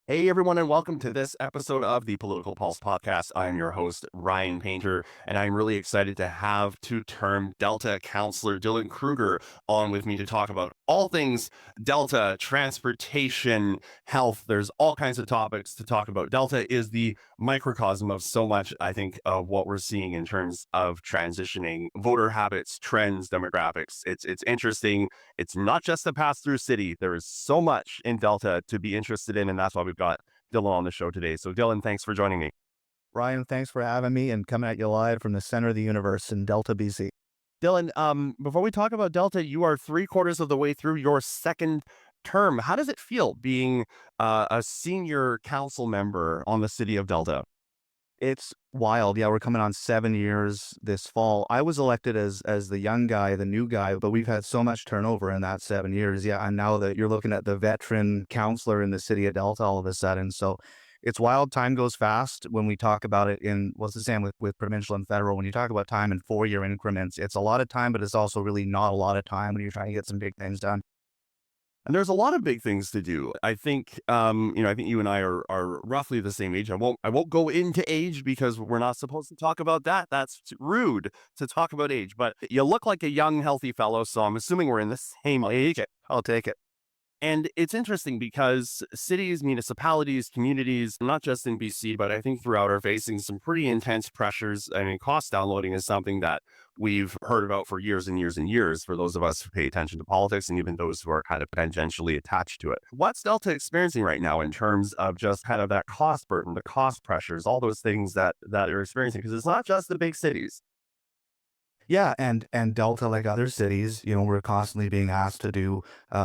Hey everyone, and welcome to this episode of the Political Pulse podcast. I'm your host, Ryan Painter, and I'm really excited to have two-term Delta Councillor Dylan Kruger on with me to talk about all things Delta, transportation, health. There's all kinds of topics to talk about. Delta is the microcosm of so much, I think, of what we're seeing in terms of transitioning voter habits, trends, demographics. It's interesting. It's not just a pass-through city. There is so much in Delta to be interested in, and that's why we've got Dylan on the show today. So, Dylan, thanks for joining me. Ryan, thanks for having me and coming at you live from the center of the universe in Delta, BC. Dylan, before we talk about Delta, you are three-quarters of the way through your second term. How does it feel being a senior council member on the city of Delta? It's wild. Yeah, we're coming on 7 years this fall. I was elected as the young guy, the new guy, but we've had so much turnover in that 7 years. Yeah, and now that you're looking at the veteran counselor in the city of Delta all of a sudden. So it's wild. Time goes fast when we talk about it in, well, it's the same with provincial and federal. When you talk about time in 4-year increments, it's a lot of time, but it's also really not a lot of time when you're trying to get some big things done. And there's a lot of big things to do. I think, I think you and I are roughly the same age. I won't go into age because we're not supposed to talk about that. That's rude to talk about age. But you look like a young, healthy fellow, so I'm assuming we're in the same age. I'll take it. And it's interesting because cities, municipalities, communities, not just in BC, but I think throughout are facing some pretty intense pressures. I mean, cost downloading is something that we've heard about for years and years and years for those of us who pay attention to politics and even those who are kind of tangentially attached to it. What's Delta experiencing right now in terms of just kind of that cost burden, the cost pressures, all those things that are experiencing? Because it's not just the big cities. Yeah, and Delta, like other cities, we're constantly being asked to do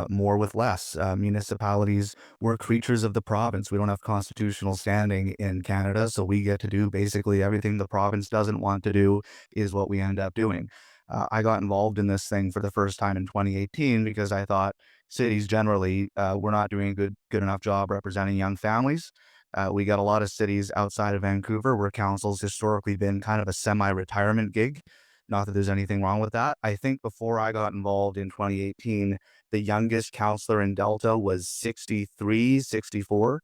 more with less. Municipalities, we're creatures of the province. We don't have constitutional standing in Canada, so we get to do basically everything the province doesn't want to do is what we end up doing. I got involved in this thing for the first time in 2018 because I thought cities generally were not doing a good enough job representing young families. We got a lot of cities outside of Vancouver where council's historically been kind of a semi-retirement gig. Not that there's anything wrong with that. I think before I got involved in 2018, the youngest counselor in Delta was 63, 64.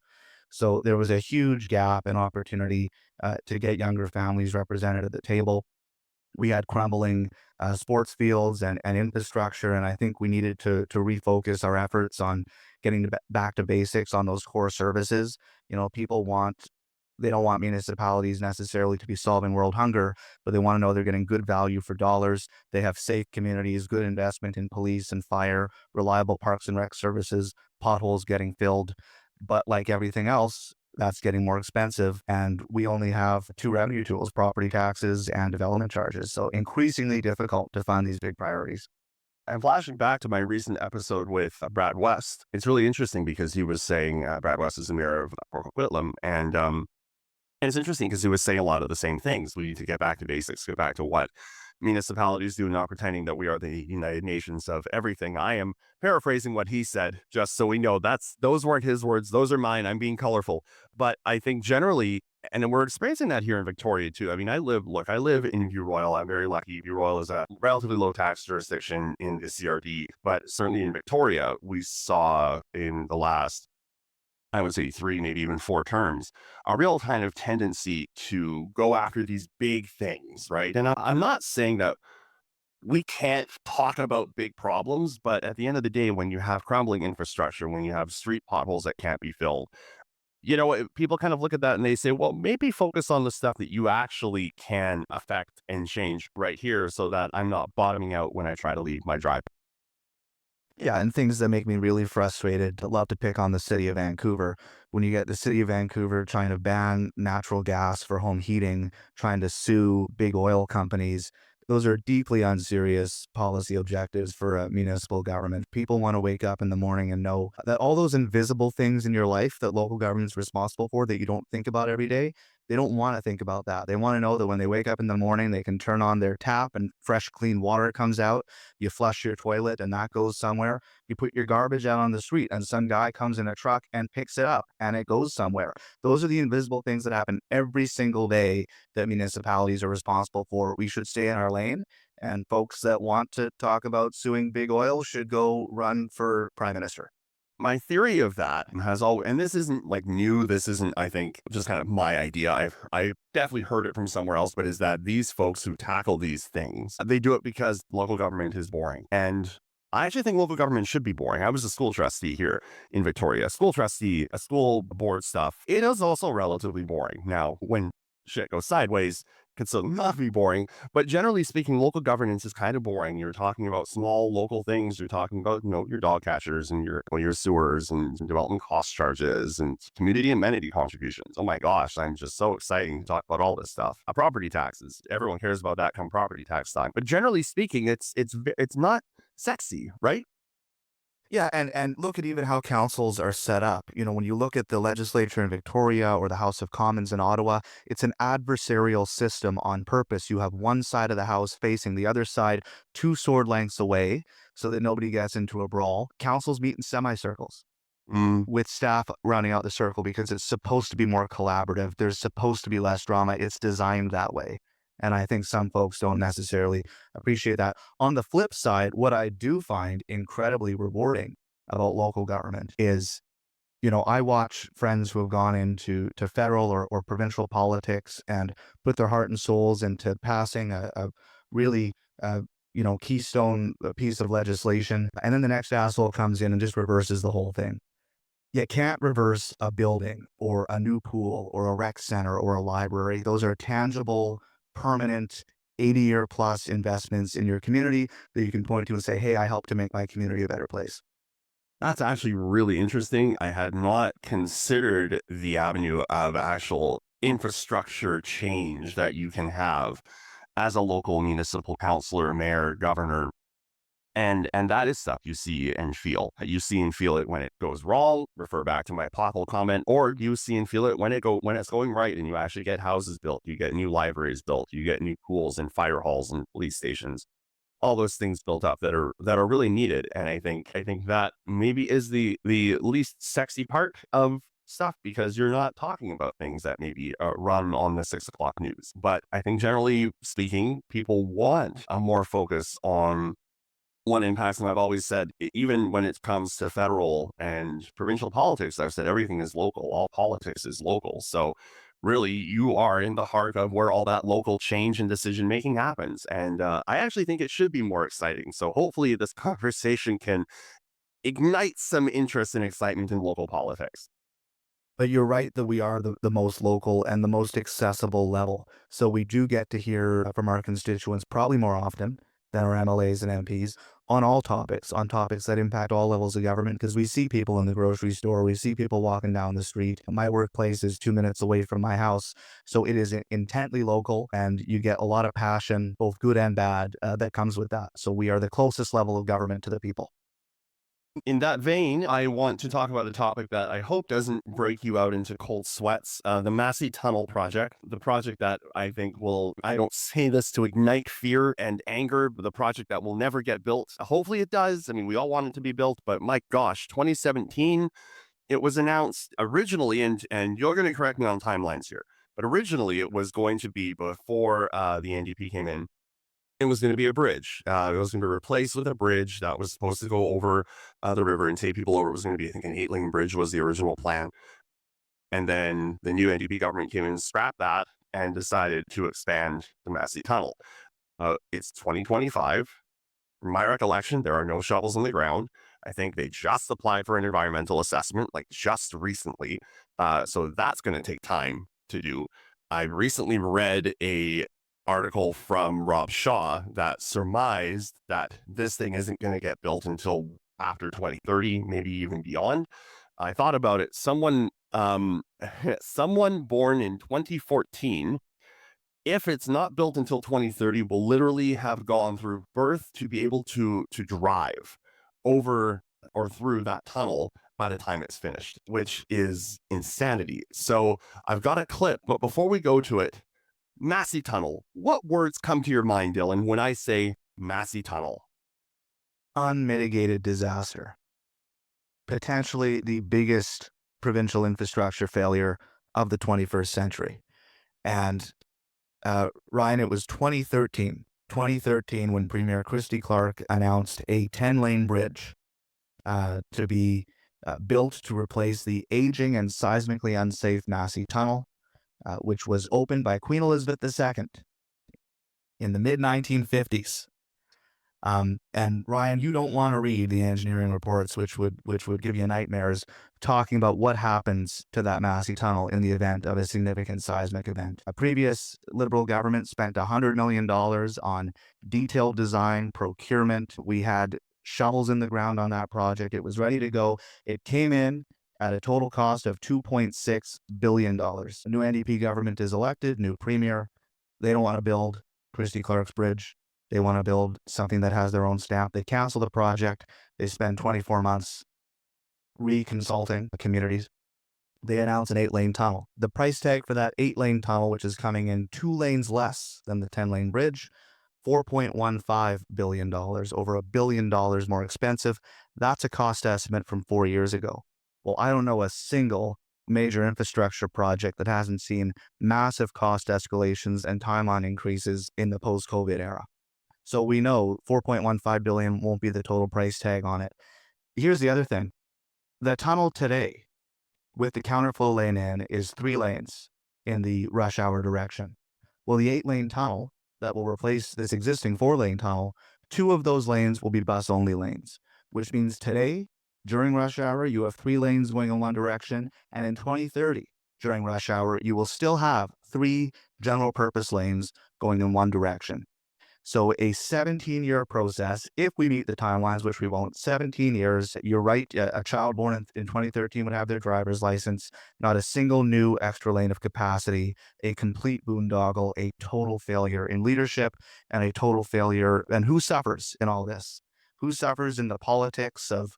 So there was a huge gap in opportunity to get younger families represented at the table. We had crumbling sports fields and infrastructure, and I think we needed to refocus our efforts on getting back to basics on those core services. People they don't want municipalities necessarily to be solving world hunger, but they want to know they're getting good value for dollars. They have safe communities, good investment in police and fire, reliable parks and rec services, potholes getting filled. But like everything else, that's getting more expensive. And we only have two revenue tools, property taxes and development charges. So increasingly difficult to fund these big priorities. And flashing back to my recent episode with Brad West, it's really interesting because he was saying Brad West is the mayor of Port Coquitlam, and it's interesting because he was saying a lot of the same things. We need to get back to basics, get back to what municipalities do, not pretending that we are the United Nations of everything. I am paraphrasing what he said, just so we know those weren't his words. Those are mine. I'm being colorful. But I think generally, and we're experiencing that here in Victoria too. I mean, I live in View Royal. I'm very lucky. View Royal is a relatively low tax jurisdiction in the CRD, but certainly in Victoria, we saw in the last, I would say 3, maybe even 4 terms, a real kind of tendency to go after these big things, right? And I'm not saying that we can't talk about big problems, but at the end of the day, when you have crumbling infrastructure, when you have street potholes that can't be filled, people kind of look at that and they say, well, maybe focus on the stuff that you actually can affect and change right here so that I'm not bottoming out when I try to leave my drive. Yeah, and things that make me really frustrated. I love to pick on the city of Vancouver. When you get the city of Vancouver trying to ban natural gas for home heating, trying to sue big oil companies, those are deeply unserious policy objectives for a municipal government. People want to wake up in the morning and know that all those invisible things in your life that local government is responsible for that you don't think about every day, they don't want to think about that. They want to know that when they wake up in the morning, they can turn on their tap and fresh, clean water comes out. You flush your toilet and that goes somewhere. You put your garbage out on the street and some guy comes in a truck and picks it up and it goes somewhere. Those are the invisible things that happen every single day that municipalities are responsible for. We should stay in our lane. And folks that want to talk about suing big oil should go run for prime minister. My theory of that has always, and this isn't like new, this isn't, I think, just kind of my idea. I definitely heard it from somewhere else, but is that these folks who tackle these things, they do it because local government is boring. And I actually think local government should be boring. I was a school trustee here in Victoria. School trustee, a school board stuff, it is also relatively boring. Now, when shit goes sideways, it can still not be boring. But generally speaking, local governance is kind of boring. You're talking about small local things. You're talking about, your dog catchers and your sewers and development cost charges and community amenity contributions. Oh my gosh, I'm just so excited to talk about all this stuff. Property taxes. Everyone cares about that come property tax time. But generally speaking, it's not sexy, right? Yeah, and look at even how councils are set up. When you look at the legislature in Victoria or the House of Commons in Ottawa, it's an adversarial system on purpose. You have one side of the house facing the other side, two sword lengths away, so that nobody gets into a brawl. Councils meet in semicircles Mm. with staff rounding out the circle because it's supposed to be more collaborative. There's supposed to be less drama. It's designed that way. And I think some folks don't necessarily appreciate that. On the flip side, what I do find incredibly rewarding about local government is, I watch friends who have gone into federal or provincial politics and put their heart and souls into passing a really, keystone piece of legislation. And then the next asshole comes in and just reverses the whole thing. You can't reverse a building or a new pool or a rec center or a library. Those are tangible, permanent, 80-year plus investments in your community that you can point to and say, hey, I helped to make my community a better place. That's actually really interesting. I had not considered the avenue of actual infrastructure change that you can have as a local municipal councillor, mayor, governor. And that is stuff you see and feel. You see and feel it when it goes wrong. Refer back to my pothole comment, or you see and feel it when it's going right, and you actually get houses built, you get new libraries built, you get new pools and fire halls and police stations, all those things built up that are really needed. And I think that maybe is the least sexy part of stuff, because you're not talking about things that maybe run on the 6 o'clock news. But I think generally speaking, people want a more focus on one impact. And I've always said, even when it comes to federal and provincial politics, I've said everything is local. All politics is local. So really, you are in the heart of where all that local change and decision making happens. And I actually think it should be more exciting. So hopefully this conversation can ignite some interest and excitement in local politics. But you're right that we are the most local and the most accessible level. So we do get to hear from our constituents probably more often than our MLAs and MPs on all topics, on topics that impact all levels of government, because we see people in the grocery store, we see people walking down the street. My workplace is 2 minutes away from my house. So it is intently local, and you get a lot of passion, both good and bad, that comes with that. So we are the closest level of government to the people. In that vein, I want to talk about a topic that I hope doesn't break you out into cold sweats. The Massey Tunnel project, the project that I think will, I don't say this to ignite fear and anger, but the project that will never get built. Hopefully it does. I mean, we all want it to be built, but my gosh, 2017, it was announced originally, and you're going to correct me on timelines here, but originally it was going to be before the NDP came in. It was going to be a bridge. It was going to be replaced with a bridge that was supposed to go over the river and take people over. It was going to be, I think, an 8-lane bridge was the original plan. And then the new NDP government came in and scrapped that and decided to expand the Massey Tunnel. It's 2025. From my recollection, there are no shovels in the ground. I think they just applied for an environmental assessment, like just recently. So that's going to take time to do. I recently read a article from Rob Shaw that surmised that this thing isn't going to get built until after 2030, maybe even beyond. I thought about it. Someone born in 2014, if it's not built until 2030, will literally have gone through birth to be able to drive over or through that tunnel by the time it's finished, which is insanity. So I've got a clip, but before we go to it, Massey Tunnel. What words come to your mind, Dylan, when I say Massey Tunnel? Unmitigated disaster. Potentially the biggest provincial infrastructure failure of the 21st century. And Ryan, it was 2013 when Premier Christy Clark announced a 10-lane bridge to be built to replace the aging and seismically unsafe Massey Tunnel, which was opened by Queen Elizabeth II in the mid-1950s. And Ryan, you don't want to read the engineering reports, which would give you nightmares, talking about what happens to that Massey Tunnel in the event of a significant seismic event. A previous Liberal government spent $100 million on detailed design, procurement. We had shovels in the ground on that project. It was ready to go. It came in at a total cost of $2.6 billion. A new NDP government is elected, new premier. They don't want to build Christy Clark's Bridge. They want to build something that has their own stamp. They cancel the project. They spend 24 months reconsulting the communities. They announce an 8-lane tunnel. The price tag for that 8-lane tunnel, which is coming in 2 lanes less than the 10-lane bridge, $4.15 billion, over $1 billion more expensive. That's a cost estimate from 4 years ago. Well, I don't know a single major infrastructure project that hasn't seen massive cost escalations and timeline increases in the post-COVID era. So we know $4.15 billion won't be the total price tag on it. Here's the other thing. The tunnel today with the counterflow lane in is 3 lanes in the rush hour direction. Well, the 8-lane tunnel that will replace this existing 4-lane tunnel, 2 of those lanes will be bus-only lanes, which means today, during rush hour, you have 3 lanes going in one direction, and in 2030, during rush hour, you will still have 3 general purpose lanes going in one direction. So a 17-year process, if we meet the timelines, which we won't. 17 years, you're right, a child born in 2013 would have their driver's license, not a single new extra lane of capacity, a complete boondoggle, a total failure in leadership, and a total failure. And who suffers in all this? Who suffers in the politics of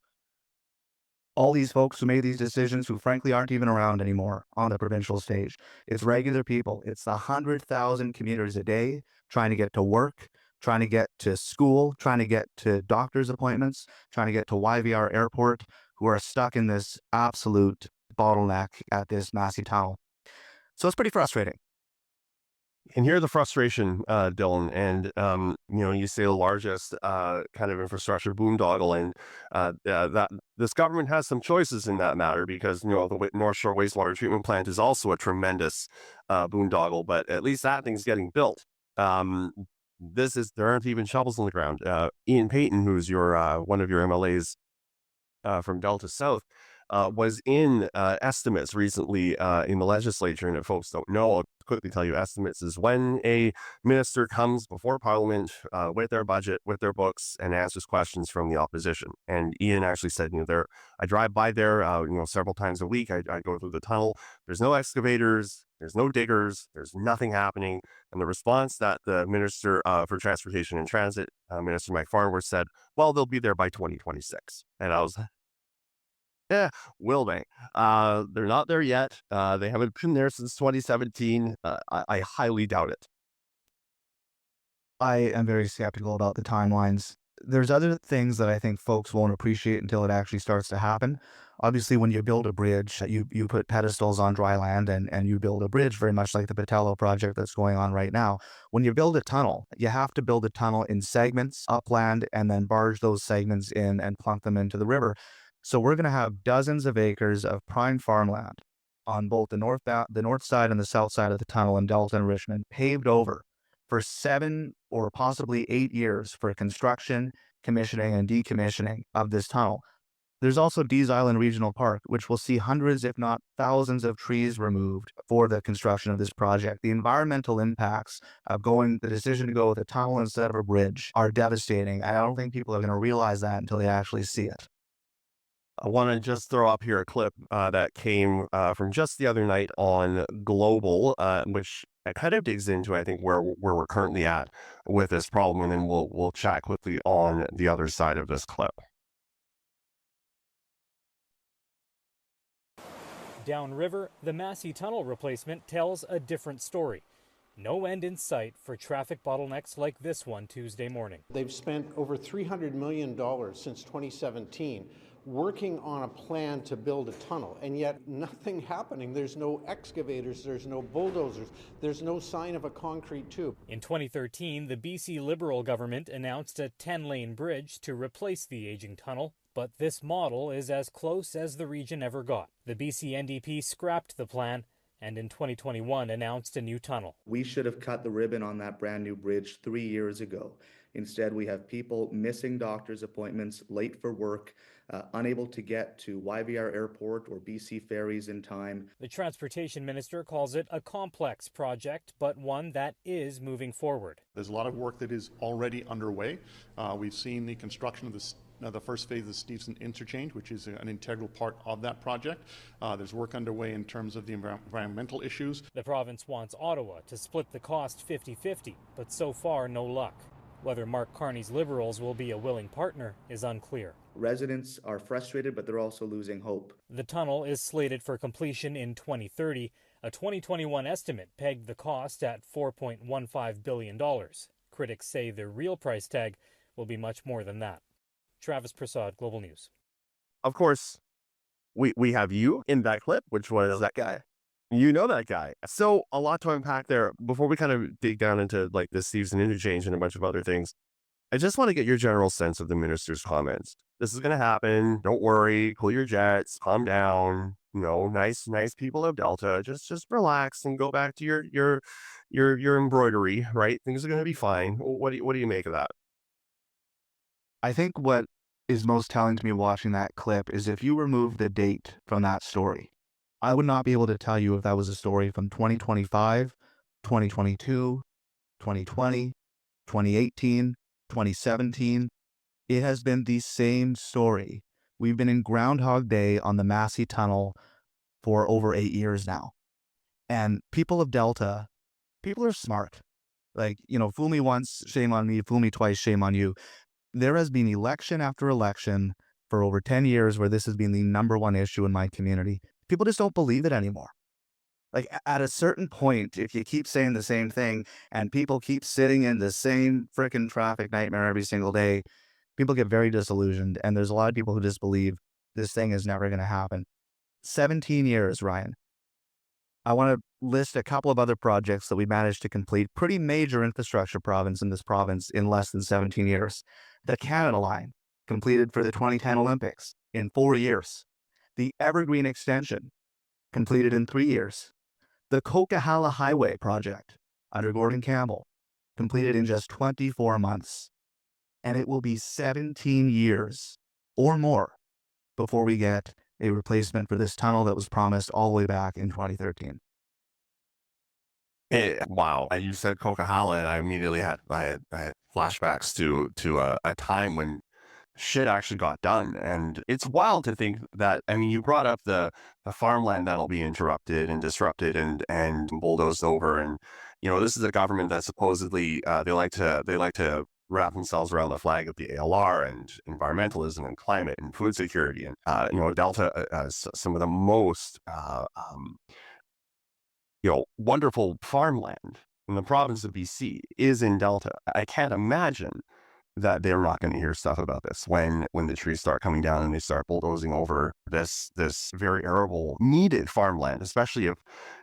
all these folks who made these decisions, who frankly aren't even around anymore on the provincial stage? It's regular people. It's the 100,000 commuters a day trying to get to work, trying to get to school, trying to get to doctor's appointments, trying to get to YVR Airport, who are stuck in this absolute bottleneck at this Massey Tunnel. So it's pretty frustrating. And hear the frustration, Dylan, and you say the largest kind of infrastructure boondoggle, and that this government has some choices in that matter, because the North Shore wastewater treatment plant is also a tremendous boondoggle, but at least that thing's getting built. There aren't even shovels on the ground. Ian Payton, who's your one of your MLAs from Delta South, was in estimates recently in the legislature. And if folks don't know, I'll quickly tell you, estimates is when a minister comes before Parliament with their budget, with their books, and answers questions from the opposition. And Ian actually said, I drive by there, several times a week. I go through the tunnel. There's no excavators. There's no diggers. There's nothing happening. And the response that the Minister for Transportation and Transit, Minister Mike Farnworth, said, well, they'll be there by 2026. And I was will they? They're not there yet. They haven't been there since 2017. I highly doubt it. I am very skeptical about the timelines. There's other things that I think folks won't appreciate until it actually starts to happen. Obviously, when you build a bridge, you put pedestals on dry land and you build a bridge, very much like the Patello project that's going on right now. When you build a tunnel, you have to build a tunnel in segments, upland, and then barge those segments in and plunk them into the river. So we're going to have dozens of acres of prime farmland on both the north side and the south side of the tunnel in Delta and Richmond, paved over for 7 or possibly 8 years for construction, commissioning, and decommissioning of this tunnel. There's also Dease Island Regional Park, which will see hundreds, if not thousands, of trees removed for the construction of this project. The environmental impacts of the decision to go with a tunnel instead of a bridge are devastating. I don't think people are going to realize that until they actually see it. I want to just throw up here a clip that came from just the other night on Global, which kind of digs into, I think, where we're currently at with this problem, and then we'll chat quickly on the other side of this clip. Downriver, the Massey Tunnel replacement tells a different story. No end in sight for traffic bottlenecks like this one Tuesday morning. They've spent over $300 million since 2017 working on a plan to build a tunnel, and yet nothing happening. There's no excavators, there's no bulldozers, there's no sign of a concrete tube. In 2013, the BC Liberal government announced a 10-lane bridge to replace the aging tunnel. but this model is as close as the region ever got. The BC NDP scrapped the plan and in 2021 announced a new tunnel. We should have cut the ribbon on that brand new bridge 3 years ago. Instead, we have people missing doctor's appointments, late for work, unable to get to YVR Airport or BC ferries in time. The transportation minister calls it a complex project, but one that is moving forward. There's a lot of work that is already underway. We've seen the construction of the first phase of the Stevenson interchange, which is an integral part of that project. There's work underway in terms of the environmental issues. The province wants Ottawa to split the cost 50-50, but so far no luck. Whether Mark Carney's Liberals will be a willing partner is unclear. Residents are frustrated, but they're also losing hope. The tunnel is slated for completion in 2030. A 2021 estimate pegged the cost at $4.15 billion. Critics say the real price tag will be much more than that. Travis Prasad, Global News. Of course, we have you in that clip. Which one is that guy? You know that guy. So a lot to unpack there. Before we kind of dig down into like the Stevenson interchange and a bunch of other things, I just want to get your general sense of the minister's comments. This is going to happen. Don't worry. Cool your jets. Calm down. You know, nice people of Delta. Just relax and go back to your embroidery. Right? Things are going to be fine. What do you make of that? I think what is most telling to me watching that clip is if you remove the date from that story, I would not be able to tell you if that was a story from 2025, 2022, 2020, 2018, 2017. It has been the same story. We've been in Groundhog Day on the Massey Tunnel for over 8 years now. And people of Delta, people are smart. Like, you know, fool me once, shame on me. Fool me twice, shame on you. There has been election after election for over 10 years where this has been the number one issue in my community. People just don't believe it anymore. Like at a certain point, if you keep saying the same thing and people keep sitting in the same freaking traffic nightmare every single day, people get very disillusioned. And there's a lot of people who just believe this thing is never going to happen. 17 years, Ryan. I want to list a couple of other projects that we managed to complete. Pretty major infrastructure province in this province in less than 17 years. The Canada Line, completed for the 2010 Olympics in 4 years. The Evergreen Extension, completed in 3 years. The Coquihalla Highway project, under Gordon Campbell, completed in just 24 months. And it will be 17 years or more before we get a replacement for this tunnel that was promised all the way back in 2013. Wow. You said Coquihalla, and I immediately had flashbacks to a time when shit actually got done. And it's wild to think that, I mean, you brought up the farmland that'll be interrupted and disrupted and bulldozed over. And, you know, this is a government that supposedly they like to wrap themselves around the flag of the ALR and environmentalism and climate and food security. And, you know, Delta has some of the most, wonderful farmland in the province of BC is in Delta. I can't imagine that they're not going to hear stuff about this when the trees start coming down and they start bulldozing over this very arable needed farmland, especially if,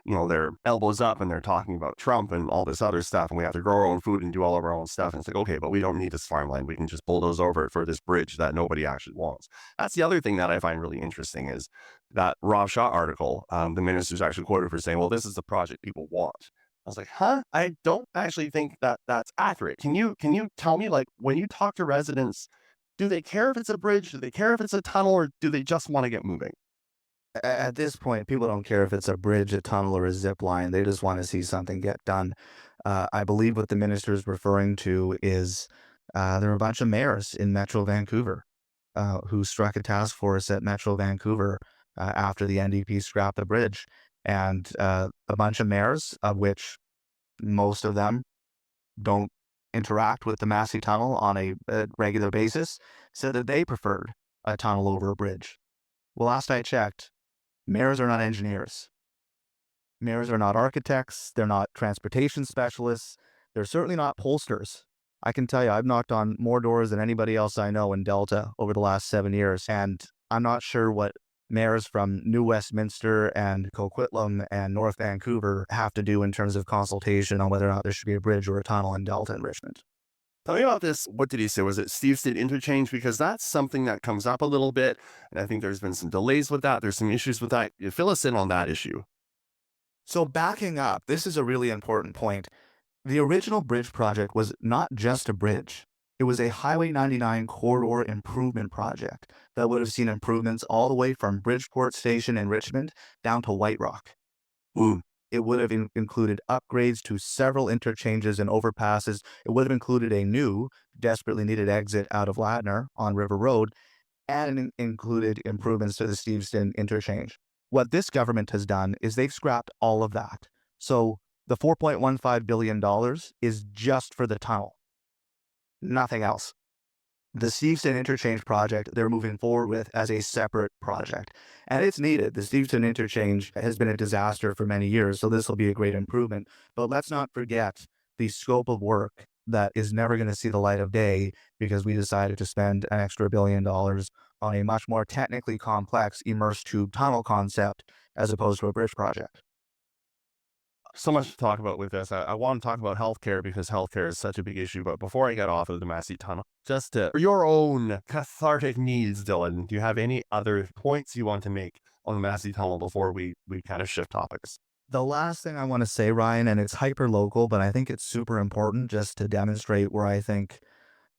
you know, they're elbows up and they're talking about Trump and all this other stuff and we have to grow our own food and do all of our own stuff. And it's like, okay, but we don't need this farmland. We can just bulldoze over it for this bridge that nobody actually wants. That's the other thing that I find really interesting is that Rob Shaw article, the minister's actually quoted for saying, well, this is the project people want. I was like, huh? I don't actually think that that's accurate. Can you tell me, like, when you talk to residents, do they care if it's a bridge? Do they care if it's a tunnel? Or do they just want to get moving? At this point, people don't care if it's a bridge, a tunnel, or a zip line. They just want to see something get done. I believe what the minister is referring to is there are a bunch of mayors in Metro Vancouver who struck a task force at Metro Vancouver after the NDP scrapped the bridge. And a bunch of mayors, of which most of them don't interact with the Massey Tunnel on a regular basis, said that they preferred a tunnel over a bridge. Well, last I checked, mayors are not engineers. Mayors are not architects. They're not transportation specialists. They're certainly not pollsters. I can tell you, I've knocked on more doors than anybody else I know in Delta over the last 7 years, and I'm not sure what mayors from New Westminster and Coquitlam and North Vancouver have to do in terms of consultation on whether or not there should be a bridge or a tunnel in Delta and Richmond. Tell me about this. What did he say? Was it Steveston interchange? Because that's something that comes up a little bit. And I think there's been some delays with that. There's some issues with that. You fill us in on that issue. So backing up, this is a really important point. The original bridge project was not just a bridge. It was a Highway 99 corridor improvement project that would have seen improvements all the way from Bridgeport Station in Richmond down to White Rock. Ooh. It would have included upgrades to several interchanges and overpasses. It would have included a new, desperately needed exit out of Ladner on River Road, and it included improvements to the Steveston interchange. What this government has done is they've scrapped all of that. So the $4.15 billion is just for the tunnel, nothing else. The Steveston Interchange project, they're moving forward with as a separate project. And it's needed. The Steveston Interchange has been a disaster for many years, so this will be a great improvement. But let's not forget the scope of work that is never going to see the light of day because we decided to spend an extra $1 billion on a much more technically complex immersed tube tunnel concept as opposed to a bridge project. So much to talk about with this. I want to talk about healthcare because healthcare is such a big issue. But before I get off of the Massey Tunnel, just for your own cathartic needs, Dylan, do you have any other points you want to make on the Massey Tunnel before we kind of shift topics? The last thing I want to say, Ryan, and it's hyper local, but I think it's super important just to demonstrate where I think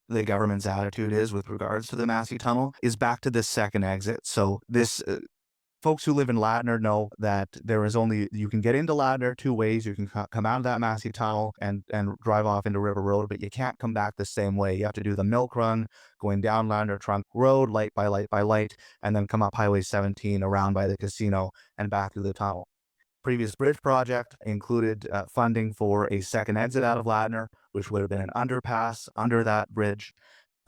the government's attitude is with regards to the Massey Tunnel, is back to this second exit. So this folks who live in Ladner know that there is only, you can get into Ladner two ways. You can come out of that Massey Tunnel and drive off into River Road, but you can't come back the same way. You have to do the milk run, going down Ladner Trunk Road, light by light by light, and then come up Highway 17 around by the casino and back through the tunnel. Previous bridge project included funding for a second exit out of Ladner, which would have been an underpass under that bridge.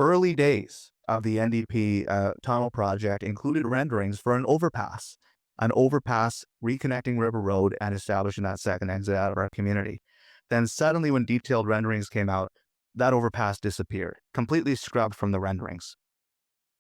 Early days of the NDP tunnel project included renderings for an overpass reconnecting River Road and establishing that second exit out of our community. Then suddenly when detailed renderings came out, that overpass disappeared, completely scrubbed from the renderings.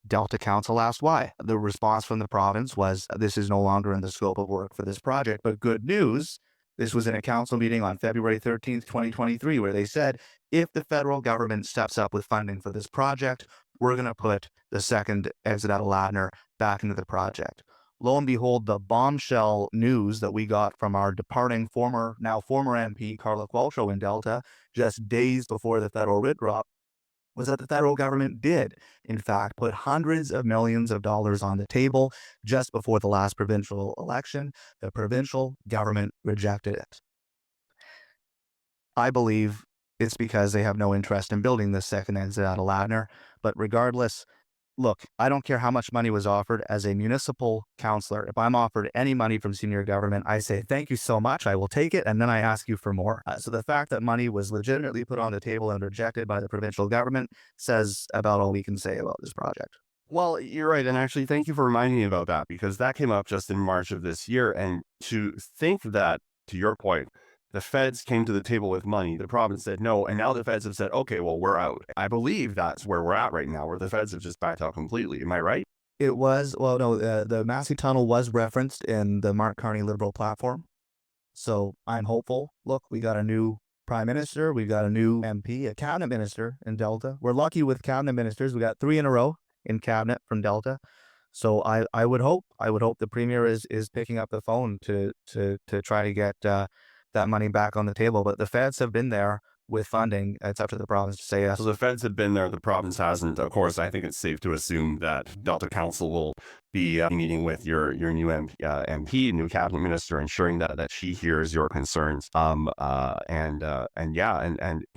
Delta Council asked why. The response from the province was, this is no longer in the scope of work for this project. But good news, this was in a council meeting on February 13th, 2023, where they said, if the federal government steps up with funding for this project, we're going to put the second exit out of Ladner back into the project. Lo and behold, the bombshell news that we got from our departing now former MP, Carla Qualtrough in Delta, just days before the federal writ drop, was that the federal government did, in fact, put hundreds of millions of dollars on the table just before the last provincial election. The provincial government rejected it. I believe it's because they have no interest in building this second exit out of Ladner. But regardless, look, I don't care how much money was offered as a municipal councillor. If I'm offered any money from senior government, I say, thank you so much, I will take it, and then I ask you for more. So the fact that money was legitimately put on the table and rejected by the provincial government says about all we can say about this project. Well, you're right. And actually, thank you for reminding me about that because that came up just in March of this year. And to think that, to your point, the feds came to the table with money. The province said no. And now the feds have said, okay, well, we're out. I believe that's where we're at right now, where the feds have just backed out completely. Am I right? It was, well, no, the Massey Tunnel was referenced in the Mark Carney Liberal platform. So I'm hopeful. Look, we got a new prime minister. We got a new MP, a cabinet minister in Delta. We're lucky with cabinet ministers. We got 3 in a row in cabinet from Delta. So I would hope the premier is picking up the phone to try to get that money back on the table. But the feds have been there with funding. It's up to the province to say yes. So the feds have been there, the province hasn't. Of course, I think it's safe to assume that Delta Council will be meeting with your new MP, new cabinet minister, ensuring that she hears your concerns, and can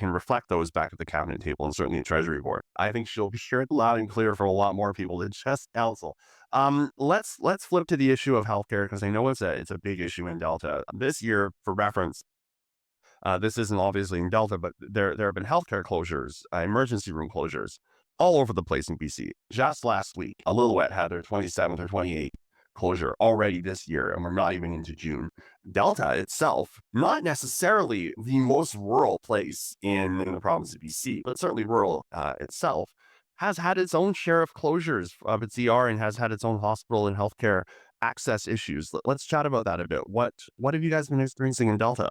reflect those back at the cabinet table and certainly the Treasury board. I think she'll be heard loud and clear from a lot more people than just council. Let's flip to the issue of healthcare because I know it's a big issue in Delta this year. For reference, this isn't obviously in Delta, but there have been healthcare closures, emergency room closures all over the place in BC. Just last week, Lillooet had their 27th or 28th closure already this year, and we're not even into June. Delta itself, not necessarily the most rural place in the province of BC, but certainly rural itself, has had its own share of closures of its ER and has had its own hospital and healthcare access issues. Let's chat about that a bit. What have you guys been experiencing in Delta?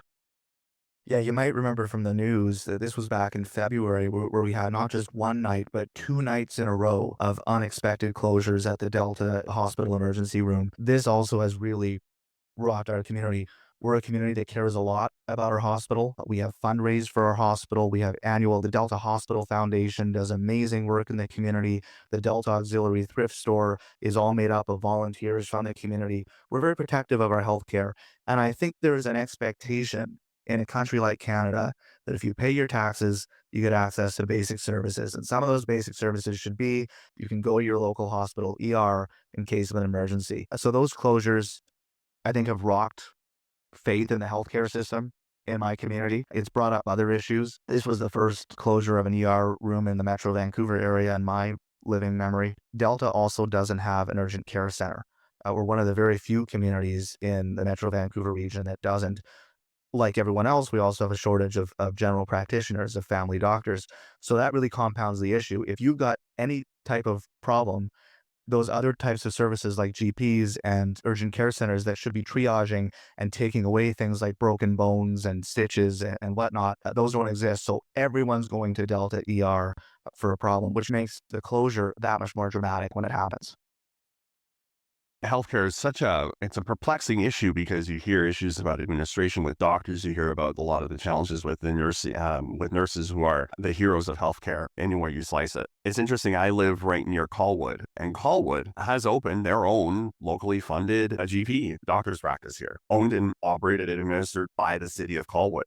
Yeah, you might remember from the news that this was back in February where we had not just one night, but 2 nights in a row of unexpected closures at the Delta Hospital emergency room. This also has really rocked our community. We're a community that cares a lot about our hospital. We have fundraised for our hospital. We have the Delta Hospital Foundation does amazing work in the community. The Delta Auxiliary Thrift Store is all made up of volunteers from the community. We're very protective of our healthcare. And I think there's an expectation in a country like Canada that if you pay your taxes, you get access to basic services. And some of those basic services should be you can go to your local hospital ER in case of an emergency. So those closures, I think, have rocked faith in the healthcare system in my community. It's brought up other issues. This was the first closure of an ER room in the Metro Vancouver area in my living memory. Delta also doesn't have an urgent care center. We're one of the very few communities in the Metro Vancouver region that doesn't. Like everyone else, we also have a shortage of general practitioners, of family doctors. So that really compounds the issue. If you've got any type of problem, those other types of services like GPs and urgent care centers that should be triaging and taking away things like broken bones and stitches and whatnot, those don't exist. So everyone's going to Delta ER for a problem, which makes the closure that much more dramatic when it happens. Healthcare is it's a perplexing issue because you hear issues about administration with doctors. You hear about a lot of the challenges with with nurses who are the heroes of healthcare anywhere you slice it. It's interesting. I live right near Colwood, and Colwood has opened their own locally funded GP doctor's practice here, owned and operated and administered by the city of Colwood.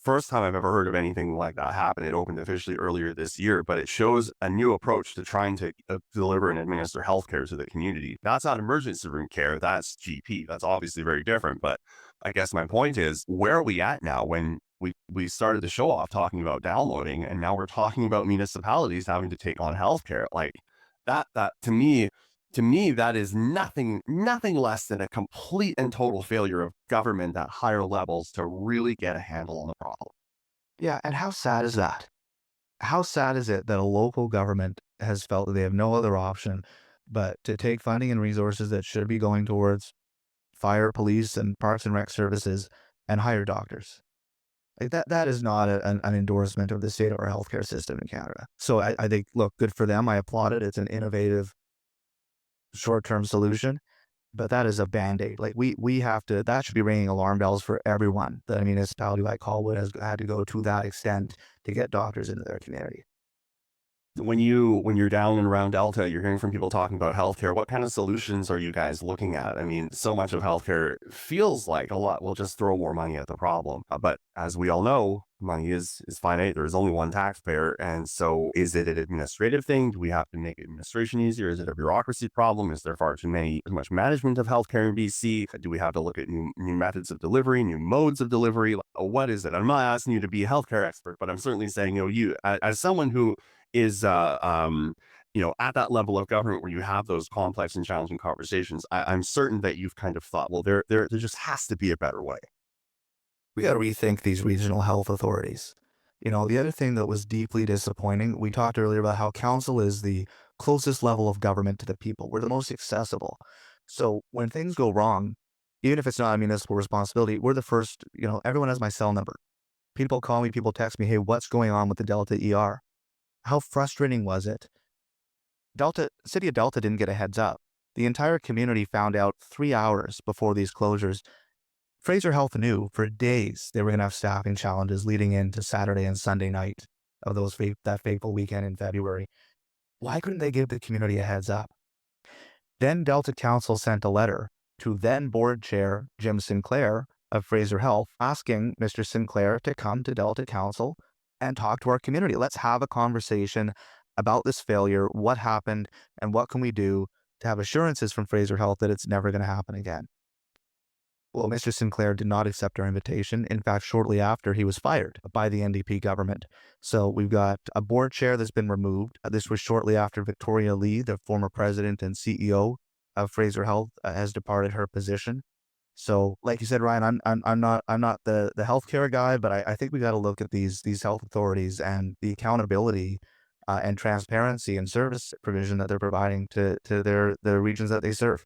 First time I've ever heard of anything like that happen. It opened officially earlier this year, but it shows a new approach to trying to deliver and administer healthcare to the community. That's not emergency room care. That's GP. That's obviously very different. But I guess my point is, where are we at now when we started the show off talking about downloading, and now we're talking about municipalities having to take on healthcare? Like that to me, that is nothing less than a complete and total failure of government at higher levels to really get a handle on the problem. Yeah, and how sad is that? How sad is it that a local government has felt that they have no other option but to take funding and resources that should be going towards fire, police, and parks and rec services and hire doctors? Like that is not an endorsement of the state of our healthcare system in Canada. So I think, look, good for them. I applaud it. It's an innovative short-term solution, but that is a band-aid. Like we have to, that should be ringing alarm bells for everyone that a municipality like Colwood has had to go to that extent to get doctors into their community. When you're down and around Delta, you're hearing from people talking about healthcare. What kind of solutions are you guys looking at? I mean, so much of healthcare feels like a lot will just throw more money at the problem. But as we all know, money is finite. There's only one taxpayer. And so is it an administrative thing? Do we have to make administration easier? Is it a bureaucracy problem? Is there too much management of healthcare in BC? Do we have to look at new methods of delivery, new modes of delivery? What is it? I'm not asking you to be a healthcare expert, but I'm certainly saying, you as someone who is at that level of government where you have those complex and challenging conversations, I'm certain that you've kind of thought, well, there just has to be a better way. We got to rethink these regional health authorities. The other thing that was deeply disappointing, we talked earlier about how council is the closest level of government to the people. We're the most accessible. So when things go wrong, even if it's not a municipal responsibility, we're the first, everyone has my cell number. People call me, people text me, hey, what's going on with the Delta ER? How frustrating was it? City of Delta didn't get a heads up. The entire community found out 3 hours before these closures. Fraser Health knew for days they were going to have staffing challenges leading into Saturday and Sunday night of that fateful weekend in February. Why couldn't they give the community a heads up? Then Delta Council sent a letter to then board chair Jim Sinclair of Fraser Health asking Mr. Sinclair to come to Delta Council and talk to our community. Let's have a conversation about this failure, what happened, and what can we do to have assurances from Fraser Health that it's never going to happen again. Well, Mr. Sinclair did not accept our invitation. In fact, shortly after, he was fired by the NDP government. So we've got a board chair that's been removed. This was shortly after Victoria Lee, the former president and CEO of Fraser Health, has departed her position. So, like you said, Ryan, I'm not the healthcare guy, but I think we got to look at these health authorities and the accountability and transparency and service provision that they're providing to the regions that they serve.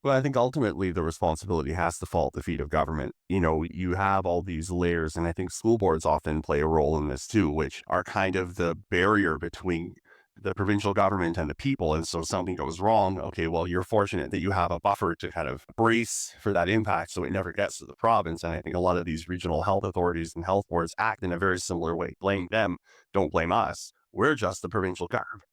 Well, I think ultimately the responsibility has to fall at the feet of government. You know, you have all these layers, and I think school boards often play a role in this too, which are kind of the barrier between the provincial government and the people. And so something goes wrong. Okay, well, you're fortunate that you have a buffer to kind of brace for that impact so it never gets to the province. And I think a lot of these regional health authorities and health boards act in a very similar way. Blame them, don't blame us. We're just the provincial government.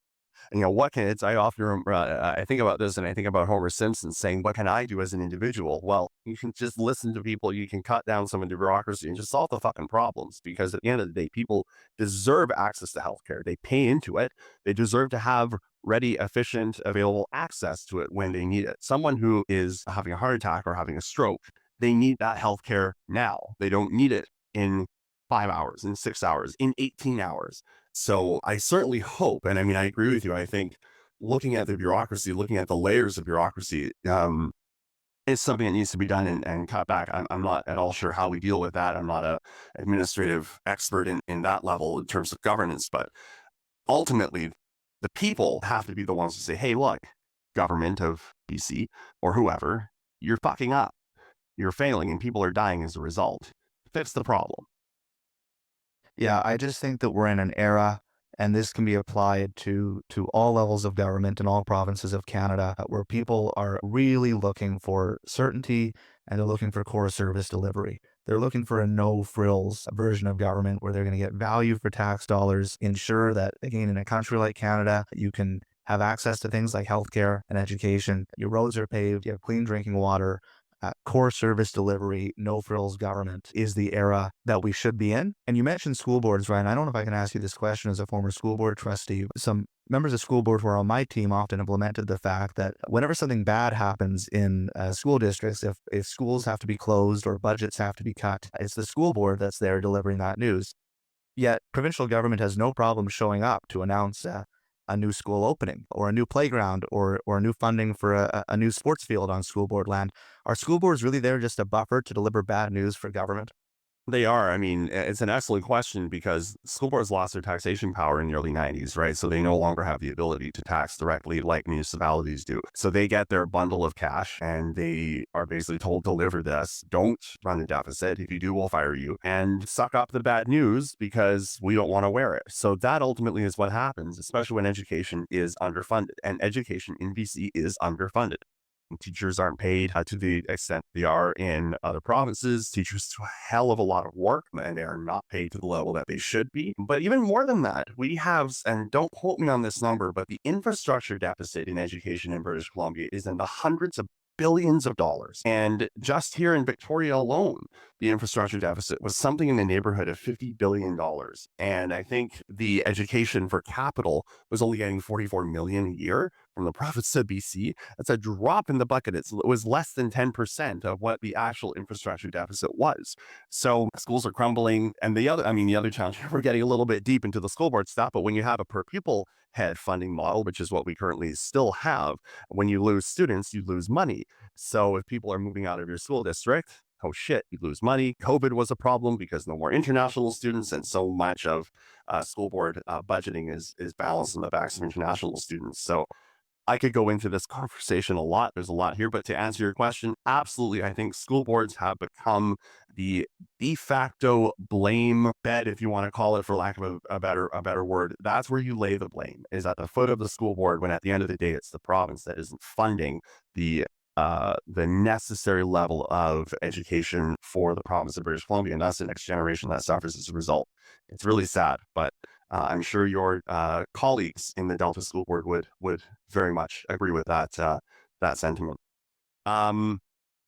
You know, what can it's, I often, I think about this and I think about Homer Simpson saying, what can I do as an individual? Well, you can just listen to people. You can cut down some of the bureaucracy and just solve the fucking problems, because at the end of the day, people deserve access to healthcare. They pay into it. They deserve to have ready, efficient, available access to it when they need it. Someone who is having a heart attack or having a stroke, they need that healthcare now. They don't need it in 5 hours, in 6 hours, in 18 hours. So I certainly hope, and I mean, I agree with you. I think looking at the bureaucracy, looking at the layers of bureaucracy, is something that needs to be done and cut back. I'm not at all sure how we deal with that. I'm not a administrative expert in that level in terms of governance, but ultimately the people have to be the ones to say, hey, look, government of BC or whoever, you're fucking up. You're failing and people are dying as a result. Fix the problem. Yeah, I just think that we're in an era, and this can be applied to all levels of government in all provinces of Canada, where people are really looking for certainty and they're looking for core service delivery. They're looking for a no frills version of government where they're going to get value for tax dollars, ensure that, again, in a country like Canada, you can have access to things like healthcare and education. Your roads are paved, you have clean drinking water. Core service delivery, no frills government is the era that we should be in. And you mentioned school boards, Ryan. I don't know if I can ask you this question as a former school board trustee. Some members of school board who are on my team often implemented the fact that whenever something bad happens in school districts, if schools have to be closed or budgets have to be cut, it's the school board that's there delivering that news. Yet provincial government has no problem showing up to announce a new school opening or a new playground or new funding for a new sports field on school board land. Are school boards really there just a buffer to deliver bad news for government? They are. I mean, it's an excellent question because school boards lost their taxation power in the early 90s, right? So they no longer have the ability to tax directly like municipalities do. So they get their bundle of cash and they are basically told, deliver this, don't run a deficit. If you do, we'll fire you, and suck up the bad news because we don't want to wear it. So that ultimately is what happens, especially when education is underfunded, and education in BC is underfunded. Teachers aren't paid to the extent they are in other provinces. Teachers do a hell of a lot of work and they are not paid to the level that they should be. But even more than that, we have, and don't quote me on this number, but the infrastructure deficit in education in British Columbia is in the hundreds of billions of dollars. And just here in Victoria alone, the infrastructure deficit was something in the neighborhood of $50 billion. And I think the education for capital was only getting $44 million a year from the province of BC. That's a drop in the bucket. It was less than 10% of what the actual infrastructure deficit was. So schools are crumbling. And the other challenge, we're getting a little bit deep into the school board stuff, but when you have a per pupil head funding model, which is what we currently still have, when you lose students, you lose money. So if people are moving out of your school district, oh shit, you lose money. COVID was a problem because no more international students, and so much of school board budgeting is balanced on the backs of international students. So I could go into this conversation a lot. There's a lot here, but to answer your question, absolutely. I think school boards have become the de facto blame bed, if you want to call it, for lack of a better word. That's where you lay the blame, is at the foot of the school board, when at the end of the day, it's the province that isn't funding the necessary level of education for the province of British Columbia. And that's the next generation that suffers as a result. It's really sad, but I'm sure your colleagues in the Delta School Board would very much agree with that sentiment.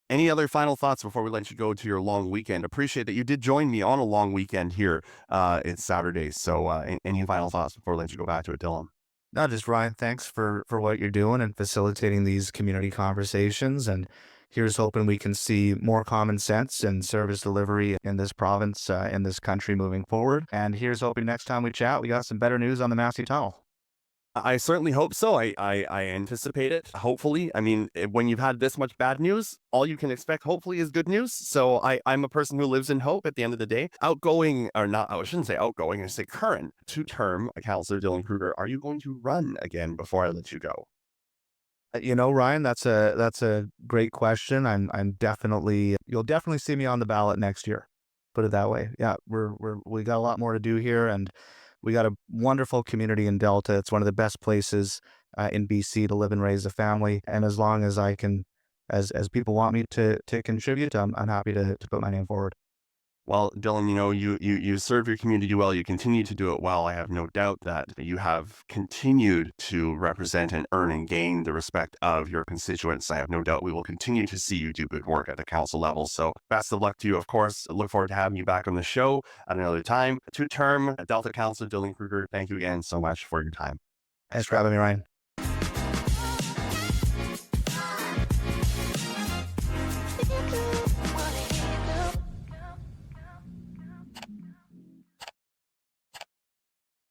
Any other final thoughts before we let you go to your long weekend? Appreciate that you did join me on a long weekend here. It's Saturday. So any final thoughts before we let you go back to it, Dylan? No, just Ryan, thanks for what you're doing and facilitating these community conversations. And here's hoping we can see more common sense and service delivery in this province, in this country moving forward. And here's hoping next time we chat, we got some better news on the Massey Tunnel. I certainly hope so. I anticipate it. Hopefully. I mean, when you've had this much bad news, all you can expect, hopefully, is good news. So I'm a person who lives in hope at the end of the day. Outgoing, or not, I shouldn't say outgoing, I say current two-term Councillor Dylan Kruger. Are you going to run again before I let you go? Ryan, that's a great question. I'm definitely, you'll definitely see me on the ballot next year. Put it that way. Yeah, we got a lot more to do here, and we got a wonderful community in Delta. It's one of the best places in BC to live and raise a family. And as long as I can, as people want me to contribute, I'm happy to put my name forward. Well, Dylan, you serve your community well. You continue to do it well. I have no doubt that you have continued to represent and earn and gain the respect of your constituents. I have no doubt we will continue to see you do good work at the council level. So best of luck to you, of course. I look forward to having you back on the show at another time. Two-term Delta Councillor Dylan Kruger, thank you again so much for your time. Thanks for having me, Ryan.